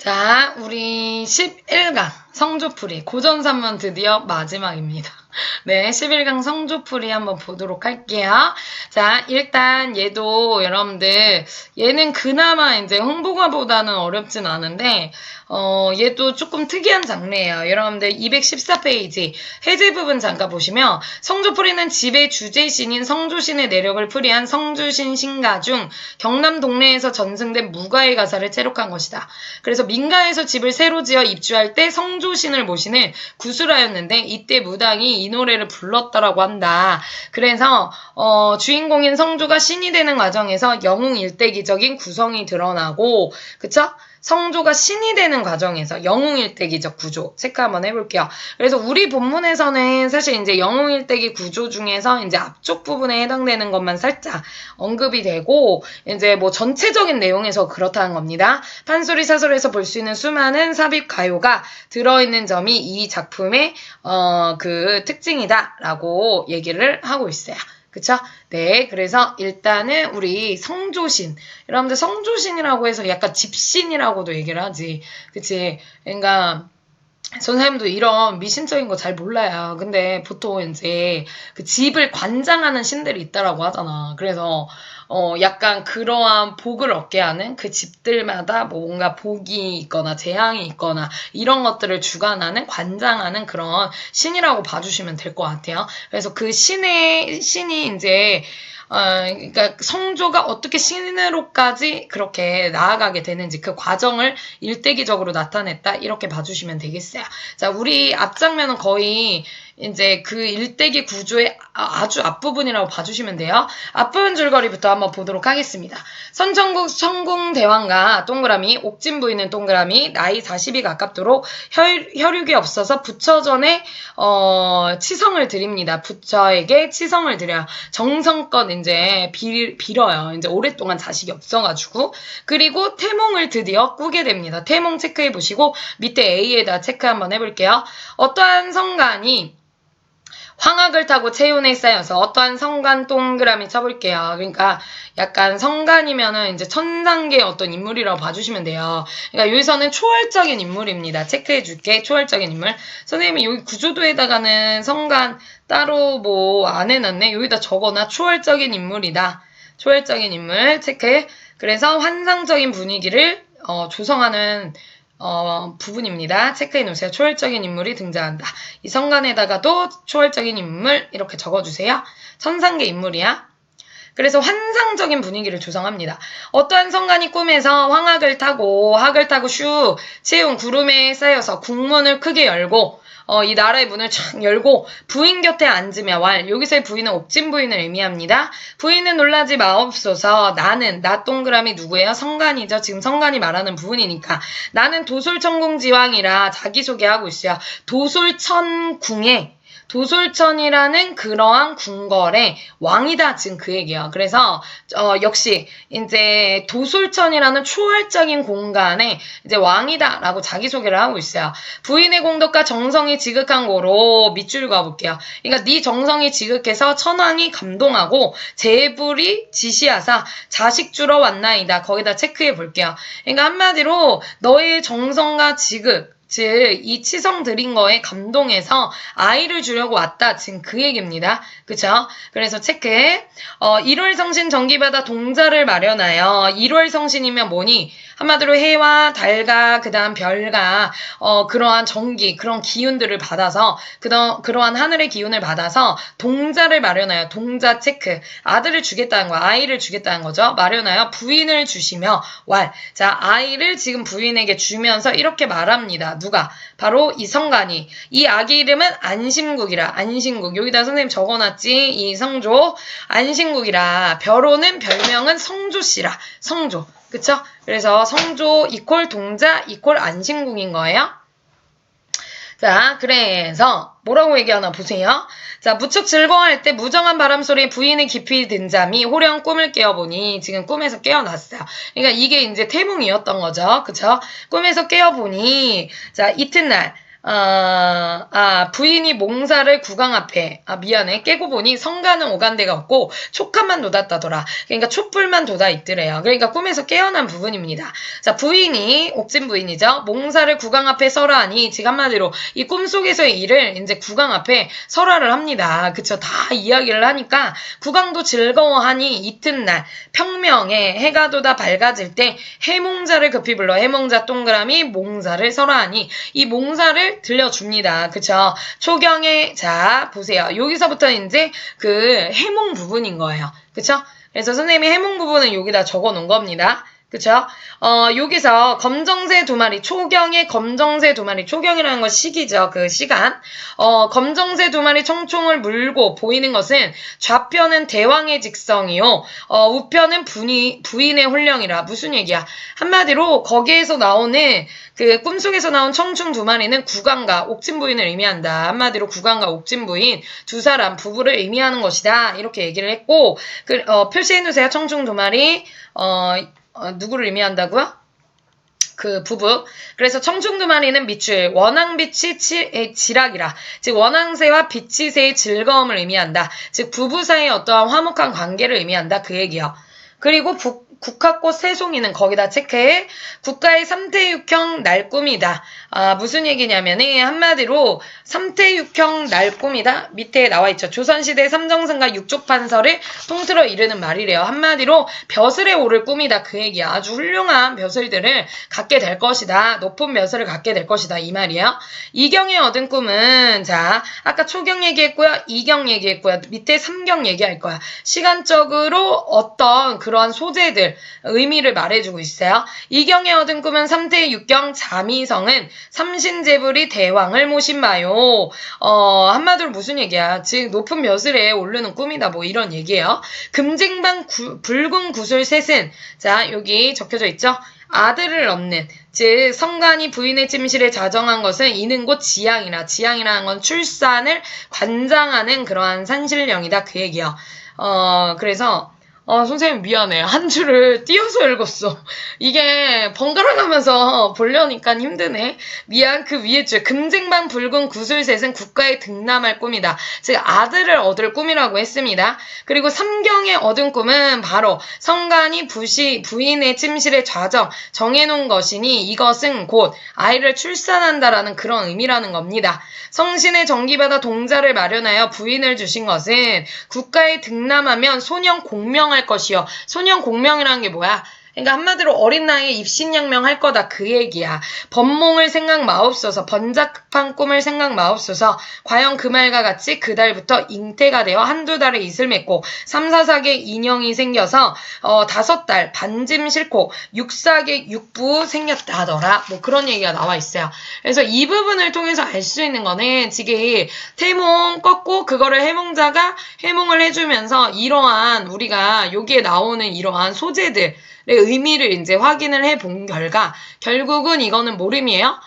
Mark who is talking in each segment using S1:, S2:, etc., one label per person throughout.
S1: 자, 우리 11강 성조풀이 고전산문 드디어 마지막입니다. 네, 11강 성조풀이 한번 보도록 할게요. 자, 일단 얘도 여러분들 얘는 그나마 이제 홍보가보다는 어렵진 않은데 얘도 조금 특이한 장르예요. 여러분들 214페이지 해제 부분 잠깐 보시면 성조풀이는 집의 주제신인 성조신의 내력을 풀이한 성조신 신가 중 경남 동래에서 전승된 무가의 가사를 채록한 것이다. 그래서 민가에서 집을 새로 지어 입주할 때 성조신을 모시는 구술하였는데 이때 무당이 이 노래를 불렀다라고 한다. 그래서 주인공인 성조가 신이 되는 과정에서 영웅일대기적인 구성이 드러나고 그쵸? 성조가 신이 되는 과정에서 영웅일대기적 구조 체크 한번 해볼게요. 그래서 우리 본문에서는 사실 이제 영웅일대기 구조 중에서 이제 앞쪽 부분에 해당되는 것만 살짝 언급이 되고 이제 뭐 전체적인 내용에서 그렇다는 겁니다. 판소리 사설에서 볼 수 있는 수많은 삽입 가요가 들어있는 점이 이 작품의 그 특징이다라고 얘기를 하고 있어요. 그쵸? 네, 그래서 일단은 우리 성조신, 여러분들 성조신이라고 해서 약간 집신이라고도 얘기를 하지. 그치? 그러니까 선생님도 이런 미신적인 거 잘 몰라요. 근데 보통 이제 그 집을 관장하는 신들이 있다라고 하잖아. 그래서 약간 그러한 복을 얻게 하는 그 집들마다 뭔가 복이 있거나 재앙이 있거나 이런 것들을 주관하는 관장하는 그런 신이라고 봐주시면 될 것 같아요. 그래서 그 신이 이제 그러니까 성조가 어떻게 신으로까지 그렇게 나아가게 되는지 그 과정을 일대기적으로 나타냈다 이렇게 봐주시면 되겠어요. 자, 우리 앞장면은 거의 이제 그 일대기 구조의 아주 앞부분이라고 봐주시면 돼요. 앞부분 줄거리부터 한번 보도록 하겠습니다. 선천국 성궁대왕과 동그라미, 옥진 부인은 동그라미, 나이 40이 가깝도록 혈육이 없어서 부처전에 치성을 드립니다. 부처에게 치성을 드려요. 정성껏 이제 빌어요. 이제 오랫동안 자식이 없어가지고. 그리고 태몽을 드디어 꾸게 됩니다. 태몽 체크해 보시고 밑에 A에다 체크 한번 해볼게요. 어떠한 성간이 황학을 타고 체온에 쌓여서 어떠한 성간 동그라미 쳐볼게요. 그러니까 약간 성간이면은 이제 천상계의 어떤 인물이라고 봐주시면 돼요. 그러니까 여기서는 초월적인 인물입니다. 체크해줄게. 초월적인 인물. 선생님이 여기 구조도에다가는 성간 따로 뭐 안 해놨네. 여기다 적어놔. 초월적인 인물이다. 초월적인 인물 체크해. 그래서 환상적인 분위기를 조성하는 부분입니다. 체크해 놓으세요. 초월적인 인물이 등장한다. 이 성간에다가도 초월적인 인물 이렇게 적어주세요. 천상계 인물이야. 그래서 환상적인 분위기를 조성합니다. 어떠한 성간이 꿈에서 황학을 타고 슉 채운 구름에 쌓여서 국문을 크게 열고 이 나라의 문을 촥 열고 부인 곁에 앉으며 여기서의 부인은 옥진 부인을 의미합니다. 부인은 놀라지 마옵소서. 나 동그라미 누구예요? 성간이죠. 지금 성간이 말하는 부분이니까. 나는 도솔천궁지왕이라 자기소개하고 있어요. 도솔천이라는 그러한 궁궐의 왕이다. 지금 그 얘기야. 그래서 역시 이제 도솔천이라는 초월적인 공간에 이제 왕이다라고 자기소개를 하고 있어요. 부인의 공덕과 정성이 지극한 고로 밑줄 그어볼게요. 그러니까 네 정성이 지극해서 천왕이 감동하고 제불이 지시하사 자식 주러 왔나이다. 거기다 체크해 볼게요. 그러니까 한마디로 너의 정성과 지극 즉 이 치성 드린 거에 감동해서 아이를 주려고 왔다. 지금 그 얘기입니다. 그쵸? 그래서 체크해. 1월 성신 정기바다 동자를 마련하여 1월 성신이면 뭐니? 한마디로 해와 달과 그 다음 별과 그러한 정기 그런 기운들을 받아서 그러한 하늘의 기운을 받아서 동자를 마련하여 동자 체크 아들을 주겠다는 거야. 아이를 주겠다는 거죠. 마련하여 부인을 주시며 자 아이를 지금 부인에게 주면서 이렇게 말합니다. 누가? 바로 이 성간이. 이 아기 이름은 안심국이라. 안심국. 여기다 선생님 적어놨지. 이 성조. 안심국이라. 별호는 별명은 성조씨라. 성조. 그쵸? 그래서 성조 이퀄 동자 이퀄 안심국인 거예요. 자, 그래서 뭐라고 얘기하나 보세요. 자, 무척 즐거워할 때 무정한 바람소리에 부인의 깊이 든 잠이 호령 꿈을 깨어보니 지금 꿈에서 깨어났어요. 그러니까 이게 이제 태몽이었던 거죠. 그쵸? 꿈에서 깨어보니 자, 이튿날 부인이 몽사를 국왕 앞에, 미안해, 깨고 보니 성가는 오간데가 없고 촉감만 돋았다더라. 그러니까 촛불만 돋아 있더래요. 그러니까 꿈에서 깨어난 부분입니다. 자, 부인이, 옥진 부인이죠. 몽사를 국왕 앞에 설하 하니, 지금 한마디로 이 꿈속에서의 일을 이제 국왕 앞에 설화를 합니다. 그쵸? 다 이야기를 하니까 국왕도 즐거워하니 이튿날 평명에 해가 돋아 밝아질 때 해몽자를 급히 불러 해몽자 동그라미 몽사를 설하하니 이 몽사를 들려줍니다. 그쵸? 초경에, 자, 보세요. 여기서부터 이제 그 해몽 부분인 거예요. 그쵸? 그래서 선생님이 해몽 부분은 여기다 적어 놓은 겁니다. 그쵸? 여기서 검정새 2마리, 초경의 검정새 2마리, 초경이라는 건 시기죠. 그 시간. 검정새 2마리 청총을 물고 보이는 것은 좌편은 대왕의 직성이요. 우편은 부인의 혼령이라. 무슨 얘기야? 한마디로 거기에서 나오는 그 꿈속에서 나온 청충 2마리는 국왕과 옥진 부인을 의미한다. 한마디로 국왕과 옥진 부인 두 사람 부부를 의미하는 것이다. 이렇게 얘기를 했고, 표시해놓으세요. 청충 2마리, 누구를 의미한다고요? 그 부부. 그래서 청충 2마리는 밑줄, 원앙빛이 지락이라. 즉 원앙새와 빛이새의 즐거움을 의미한다. 즉 부부 사이의 어떠한 화목한 관계를 의미한다. 그 얘기요. 그리고 국화꽃 새송이는 거기다 체크해. 국가의 3태6형 날꿈이다. 무슨 얘기냐면은 한마디로 3태6형 날꿈이다. 밑에 나와있죠. 조선시대 삼정승과 육족판서를 통틀어 이르는 말이래요. 한마디로 벼슬에 오를 꿈이다. 그 얘기야. 아주 훌륭한 벼슬들을 갖게 될 것이다. 높은 벼슬을 갖게 될 것이다. 이 말이에요. 이경에 얻은 꿈은, 자, 아까 초경 얘기했고요. 이경 얘기했고요. 밑에 삼경 얘기할 거야. 시간적으로 어떤 그러한 소재들, 의미를 말해주고 있어요. 이경에 얻은 꿈은 3태6경 자미성은 삼신제불이 대왕을 모신 바요. 한마디로 무슨 얘기야? 즉 높은 벼슬에 오르는 꿈이다. 뭐 이런 얘기예요. 금쟁반 붉은 구슬 셋은, 자 여기 적혀져 있죠. 아들을 얻는, 즉 성간이 부인의 침실에 자정한 것은 이는 곧 지양이라. 지양이라는 건 출산을 관장하는 그러한 산신령이다. 그 얘기요. 그래서 선생님 미안해. 한 줄을 띄어서 읽었어. 이게 번갈아 가면서 보려니까 힘드네. 미안. 그 위에 줄. 금쟁반 붉은 구슬셋은 국가에 등남할 꿈이다. 즉 아들을 얻을 꿈이라고 했습니다. 그리고 삼경에 얻은 꿈은 바로 성간이 부인의 침실에 정해놓은 것이니 이것은 곧 아이를 출산한다라는 그런 의미라는 겁니다. 성신의 정기받아 동자를 마련하여 부인을 주신 것은 국가에 등남하면 소년 공명할 것이요. 소년 공명이라는 게 뭐야? 그러니까 한마디로 어린 나이에 입신양명 할 거다. 그 얘기야. 번몽을 생각 마옵소서. 번잡한 꿈을 생각 마옵소서. 과연 그 말과 같이 그 달부터 잉태가 되어 한두 달의 이슬 맺고 3-4사계 인형이 생겨서 5달 반짐 싫고 6사계 육부 생겼다 하더라. 뭐 그런 얘기가 나와 있어요. 그래서 이 부분을 통해서 알 수 있는 거는 지금 태몽 꺾고 그거를 해몽자가 해몽을 해주면서 이러한 우리가 여기에 나오는 이러한 소재들 의미를 이제 확인을 해본 결과 결국은 이거는 뭘 의미해요?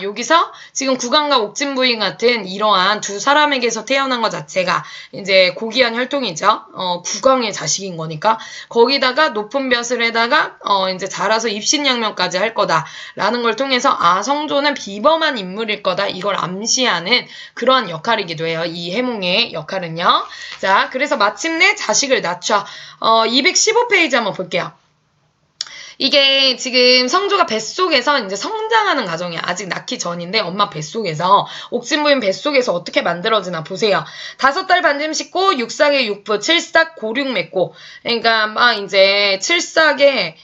S1: 여기서 지금 국왕과 옥진 부인 같은 이러한 두 사람에게서 태어난 것 자체가 이제 고귀한 혈통이죠. 국왕의 자식인 거니까 거기다가 높은 벼슬에다가 이제 자라서 입신양명까지 할 거다라는 걸 통해서 성조는 비범한 인물일 거다 이걸 암시하는 그러한 역할이기도 해요. 이 해몽의 역할은요. 자, 그래서 마침내 자식을 낳죠. 215페이지 한번 볼게요. 이게 지금 성조가 뱃속에서 이제 성장하는 과정이야. 아직 낳기 전인데 엄마 뱃속에서 옥진 부인 뱃속에서 어떻게 만들어지나 보세요. 5달 반쯤 씻고 6삭에 육부 7삭 고륙 맺고 그러니까 막 이제 7삭에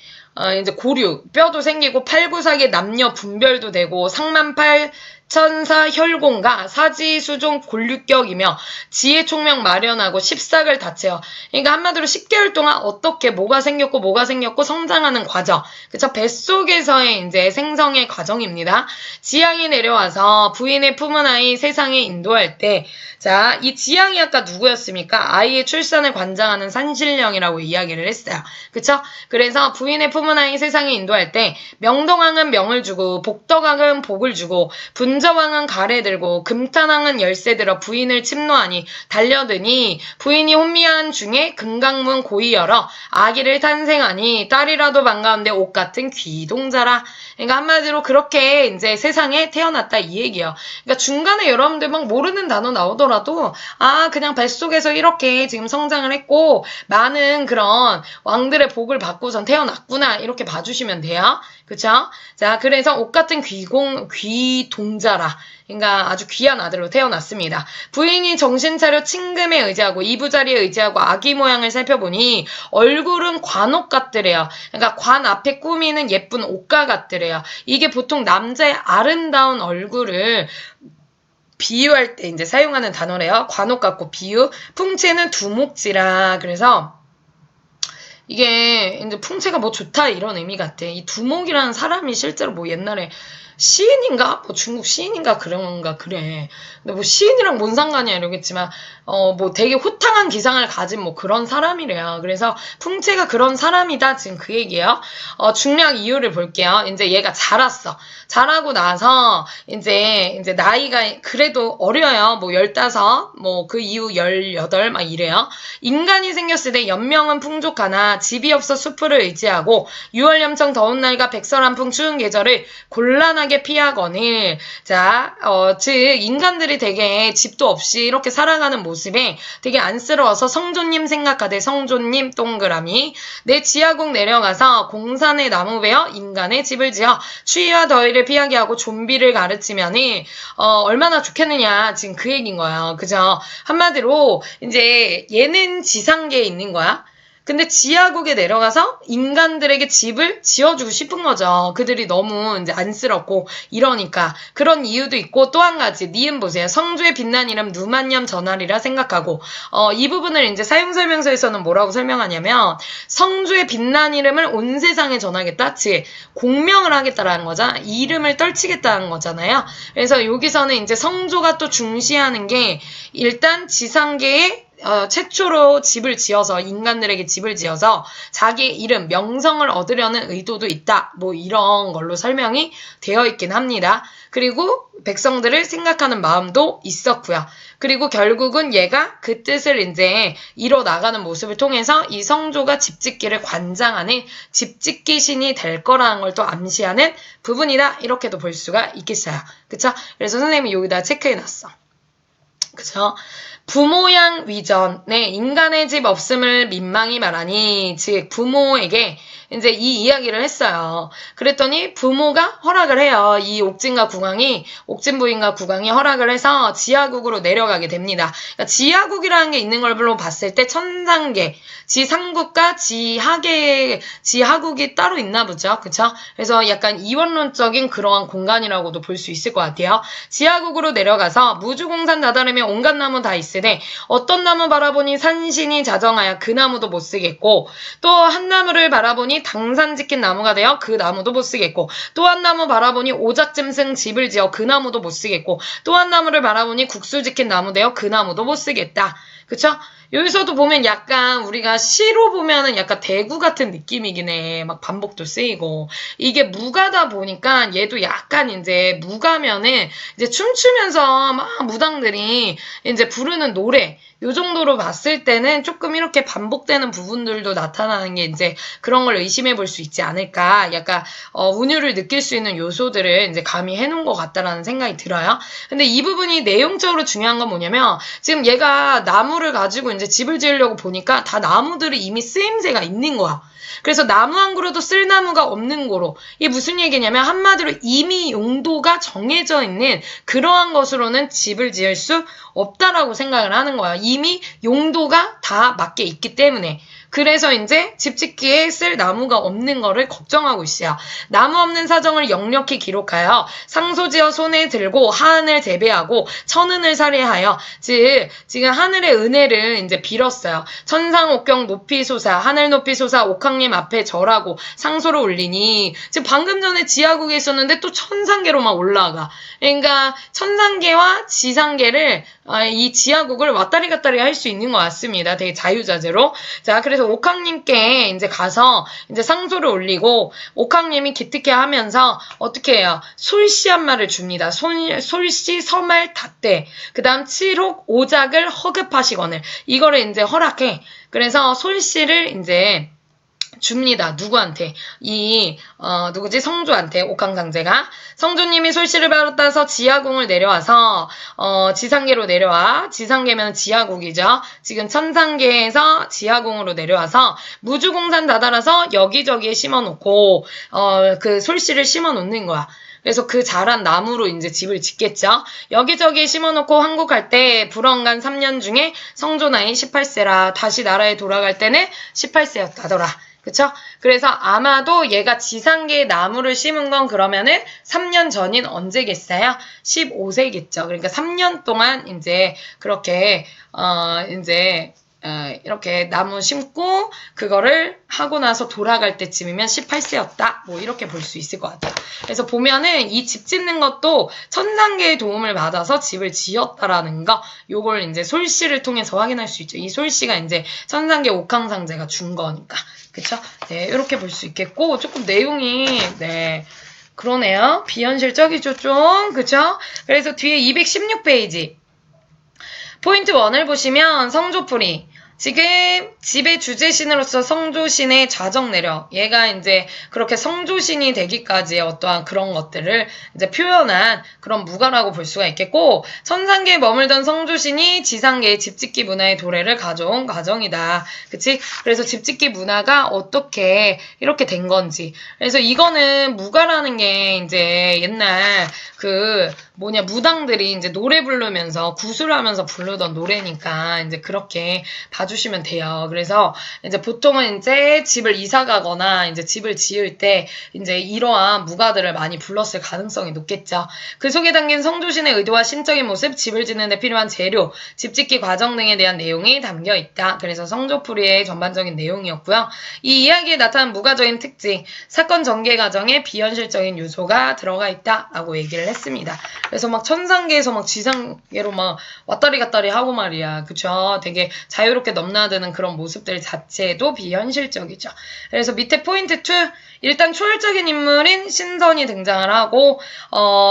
S1: 이제 고륙 뼈도 생기고 8-9삭에 남녀 분별도 되고 상만팔 천사 혈공과 사지수종 골육격이며 지혜총명 마련하고 10삭을 다채요. 그러니까 한마디로 10개월 동안 어떻게 뭐가 생겼고 성장하는 과정. 그쵸? 뱃속에서의 이제 생성의 과정입니다. 지양이 내려와서 부인의 품은 아이 세상에 인도할 때, 자, 이 지양이 아까 누구였습니까? 아이의 출산을 관장하는 산신령이라고 이야기를 했어요. 그쵸? 그래서 부인의 품은 아이 세상에 인도할 때 명동왕은 명을 주고 복덕왕은 복을 주고 분자 공자왕은 가래 들고 금탄왕은 열쇠 들어 부인을 침노하니 달려드니 부인이 혼미한 중에 금강문 고이 열어 아기를 탄생하니 딸이라도 반가운데 옷 같은 귀동자라. 그러니까 한마디로 그렇게 이제 세상에 태어났다 이 얘기예요. 그러니까 중간에 여러분들 막 모르는 단어 나오더라도 그냥 뱃속에서 이렇게 지금 성장을 했고 많은 그런 왕들의 복을 받고선 태어났구나 이렇게 봐주시면 돼요. 그쵸? 자, 그래서 옷 같은 귀동자라. 그러니까 아주 귀한 아들로 태어났습니다. 부인이 정신 차려 친금에 의지하고 이부자리에 의지하고 아기 모양을 살펴보니 얼굴은 관옷 같더래요. 그러니까 관 앞에 꾸미는 예쁜 옷가 같더래요. 이게 보통 남자의 아름다운 얼굴을 비유할 때 이제 사용하는 단어래요. 관옷 같고 비유. 풍채는 두목지라. 그래서 이게 이제 풍채가 뭐 좋다 이런 의미 같아. 이 두목이라는 사람이 실제로 뭐 옛날에 시인인가? 뭐 중국 시인인가 그런가 그래. 근데 뭐 시인이랑 뭔 상관이야 이러겠지만 뭐 되게 호탕한 기상을 가진 뭐 그런 사람이래요. 그래서 풍채가 그런 사람이다 지금 그 얘기예요. 중략 이유를 볼게요. 이제 얘가 자랐어. 자라고 나서 이제 나이가 그래도 어려요. 뭐 15, 뭐 그 이후 18 막 이래요. 인간이 생겼을 때 연명은 풍족하나 집이 없어 숲을 의지하고 6월 염청 더운 날과 백설한풍 추운 계절을 곤란하게 피하거늘. 자, 즉 인간들이 되게 집도 없이 이렇게 살아가는 모습에 되게 안쓰러워서 성조님 생각하되 성조님 동그라미 내 지하국 내려가서 공산의 나무 베어 인간의 집을 지어 추위와 더위를 피하게 하고 좀비를 가르치면은 얼마나 좋겠느냐 지금 그 얘기인 거예요. 그죠? 한마디로 이제 얘는 지상계에 있는 거야. 근데 지하국에 내려가서 인간들에게 집을 지어주고 싶은 거죠. 그들이 너무 이제 안쓰럽고 이러니까. 그런 이유도 있고 또 한 가지 니은 보세요. 성조의 빛난 이름 누만념 전하리라 생각하고 이 부분을 이제 사용설명서에서는 뭐라고 설명하냐면 성조의 빛난 이름을 온 세상에 전하겠다. 즉 공명을 하겠다라는 거잖아. 이름을 떨치겠다는 거잖아요. 그래서 여기서는 이제 성조가 또 중시하는 게 일단 지상계에 최초로 집을 지어서 인간들에게 집을 지어서 자기의 이름, 명성을 얻으려는 의도도 있다. 뭐 이런 걸로 설명이 되어 있긴 합니다. 그리고 백성들을 생각하는 마음도 있었고요. 그리고 결국은 얘가 그 뜻을 이제 이뤄 나가는 모습을 통해서 이 성조가 집짓기를 관장하는 집짓기 신이 될 거라는 걸 또 암시하는 부분이다. 이렇게도 볼 수가 있겠어요. 그쵸? 그래서 선생님이 여기다 체크해놨어. 그쵸? 부모양 위전에 인간의 집 없음을 민망히 말하니 즉 부모에게 이제 이 이야기를 했어요. 그랬더니 부모가 허락을 해요. 이 옥진과 국왕이 옥진 부인과 국왕이 허락을 해서 지하국으로 내려가게 됩니다. 그러니까 지하국이라는 게 있는 걸로 봤을 때 천상계, 지상국과 지하국이 따로 있나 보죠. 그쵸? 그래서 약간 이원론적인 그러한 공간이라고도 볼 수 있을 것 같아요. 지하국으로 내려가서 무주공산 다다르며 온갖 나무 다 있으되 어떤 나무 바라보니 산신이 자정하여 그 나무도 못 쓰겠고 또 한 나무를 바라보니 당산 지킨 나무가 되어 그 나무도 못 쓰겠고 또 한 나무 바라보니 오작짐승 집을 지어 그 나무도 못 쓰겠고 또 한 나무를 바라보니 국수 지킨 나무 되어 그 나무도 못 쓰겠다. 그쵸? 여기서도 보면 약간 우리가 시로 보면은 약간 대구 같은 느낌이긴 해. 막 반복도 쓰이고. 이게 무가다 보니까 얘도 약간 이제 무가면은 이제 춤추면서 막 무당들이 이제 부르는 노래. 요 정도로 봤을 때는 조금 이렇게 반복되는 부분들도 나타나는 게 이제 그런 걸 의심해 볼 수 있지 않을까. 약간, 운율을 느낄 수 있는 요소들을 이제 가미해 놓은 것 같다라는 생각이 들어요. 근데 이 부분이 내용적으로 중요한 건 뭐냐면 지금 얘가 나무를 가지고 이제 집을 지으려고 보니까 다 나무들이 이미 쓰임새가 있는 거야. 그래서 나무 한 그루도 쓸 나무가 없는 거로. 이게 무슨 얘기냐면 한마디로 이미 용도가 정해져 있는 그러한 것으로는 집을 지을 수 없다라고 생각을 하는 거야. 이미 용도가 다 맞게 있기 때문에. 그래서 이제 집 짓기에 쓸 나무가 없는 거를 걱정하고 있어요. 나무 없는 사정을 역력히 기록하여 상소지어 손에 들고 하은을 재배하고 천은을 살해하여 즉 지금 하늘의 은혜를 이제 빌었어요. 천상옥경 높이 솟아 하늘 높이 솟아 옥황님 앞에 절하고 상소를 올리니 지금 방금 전에 지하국에 있었는데 또 천상계로만 올라가. 그러니까 천상계와 지상계를 이 지하국을 왔다리 갔다리 할 수 있는 것 같습니다. 되게 자유자재로. 자, 그래서 그래서 옥황님께 이제 가서 이제 상소를 올리고 옥황님이 기특해 하면서 어떻게 해요? 솔씨 한 말을 줍니다. 솔씨 서말 닷대. 그 다음 7혹 5작을 허급하시거늘. 이거를 이제 허락해. 그래서 솔씨를 이제 줍니다. 누구한테? 누구지? 성조한테, 옥황상제가. 성조님이 솔씨를 받았다서 지하궁을 내려와서, 지상계로 내려와. 지상계면 지하국이죠. 지금 천상계에서 지하궁으로 내려와서, 무주공산 다달아서 여기저기에 심어놓고, 그 솔씨를 심어놓는 거야. 그래서 그 자란 나무로 이제 집을 짓겠죠. 여기저기 심어놓고 한국 갈 때 불언간 3년 중에 성조 나이 18세라 다시 나라에 돌아갈 때는 18세였다더라. 그쵸? 그래서 아마도 얘가 지상계에 나무를 심은 건 그러면은 3년 전인 언제겠어요? 15세겠죠. 그러니까 3년 동안 이제 그렇게, 이렇게 나무 심고 그거를 하고 나서 돌아갈 때쯤이면 18세였다. 뭐 이렇게 볼 수 있을 것 같아요. 그래서 보면은 이 집 짓는 것도 천상계의 도움을 받아서 집을 지었다라는 거, 요걸 이제 솔씨를 통해서 확인할 수 있죠. 이 솔씨가 이제 천상계 옥황상제가 준 거니까. 그쵸? 네, 이렇게 볼 수 있겠고, 조금 내용이, 네, 그러네요. 비현실적이죠, 좀. 그쵸? 그래서 뒤에 216페이지. 포인트 1을 보시면 성조풀이. 지금 집의 주제신으로서 성조신의 자정 내력, 얘가 이제 그렇게 성조신이 되기까지의 어떠한 그런 것들을 이제 표현한 그런 무가라고 볼 수가 있겠고, 천상계에 머물던 성조신이 지상계의 집짓기 문화의 도래를 가져온 과정이다. 그치? 그래서 집짓기 문화가 어떻게 이렇게 된 건지. 그래서 이거는 무가라는 게 이제 옛날 무당들이 이제 노래 부르면서 구술하면서 부르던 노래니까 이제 그렇게 봐주시면 돼요. 그래서 이제 보통은 이제 집을 이사 가거나 이제 집을 지을 때 이제 이러한 무가들을 많이 불렀을 가능성이 높겠죠. 그 속에 담긴 성조신의 의도와 심적인 모습, 집을 짓는 데 필요한 재료, 집짓기 과정 등에 대한 내용이 담겨 있다. 그래서 성조풀이의 전반적인 내용이었고요. 이 이야기에 나타난 무가적인 특징, 사건 전개 과정에 비현실적인 요소가 들어가 있다라고 얘기를 했습니다. 그래서 막 천상계에서 막 지상계로 막 왔다리 갔다리 하고 말이야. 그쵸? 되게 자유롭게 넘나드는 그런 모습들 자체도 비현실적이죠. 그래서 밑에 포인트 2. 일단 초월적인 인물인 신선이 등장을 하고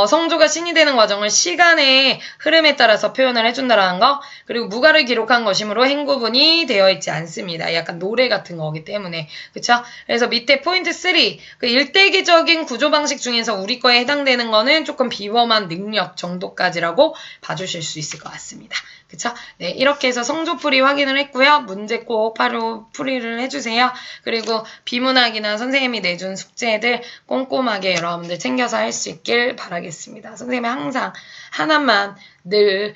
S1: 성조가 신이 되는 과정을 시간의 흐름에 따라서 표현을 해준다라는 거. 그리고 무가를 기록한 것이므로 행구분이 되어 있지 않습니다. 약간 노래 같은 거기 때문에. 그쵸? 그래서 밑에 포인트 3. 그 일대기적인 구조 방식 중에서 우리 거에 해당되는 거는 조금 비범한 능력 정도까지라고 봐주실 수 있을 것 같습니다. 그쵸? 네, 이렇게 해서 성조풀이 확인을 했고요. 문제 꼭 바로 풀이를 해주세요. 그리고 비문학이나 선생님이 내준 숙제들 꼼꼼하게 여러분들 챙겨서 할 수 있길 바라겠습니다. 선생님이 항상 하나만 늘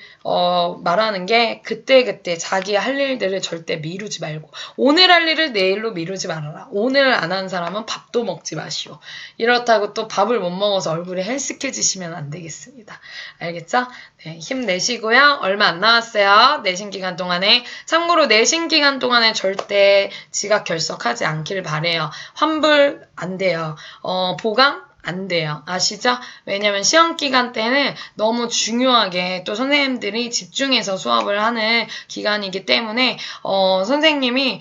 S1: 말하는 게 그때그때 자기 할 일들을 절대 미루지 말고 오늘 할 일을 내일로 미루지 말아라. 오늘 안 한 사람은 밥도 먹지 마시오. 이렇다고 또 밥을 못 먹어서 얼굴이 헬스케지시면 안 되겠습니다. 알겠죠? 네, 힘내시고요. 얼마 안 남았어요. 내신 기간 동안에. 참고로 내신 기간 동안에 절대 지각 결석하지 않길 바래요. 환불 안 돼요. 보강 안 돼요. 아시죠? 왜냐면 시험 기간 때는 너무 중요하게 또 선생님들이 집중해서 수업을 하는 기간이기 때문에 선생님이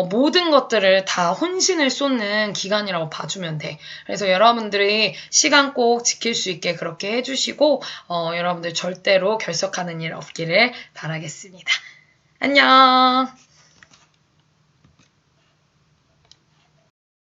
S1: 모든 것들을 다 혼신을 쏟는 기간이라고 봐주면 돼. 그래서 여러분들이 시간 꼭 지킬 수 있게 그렇게 해주시고 여러분들 절대로 결석하는 일 없기를 바라겠습니다. 안녕.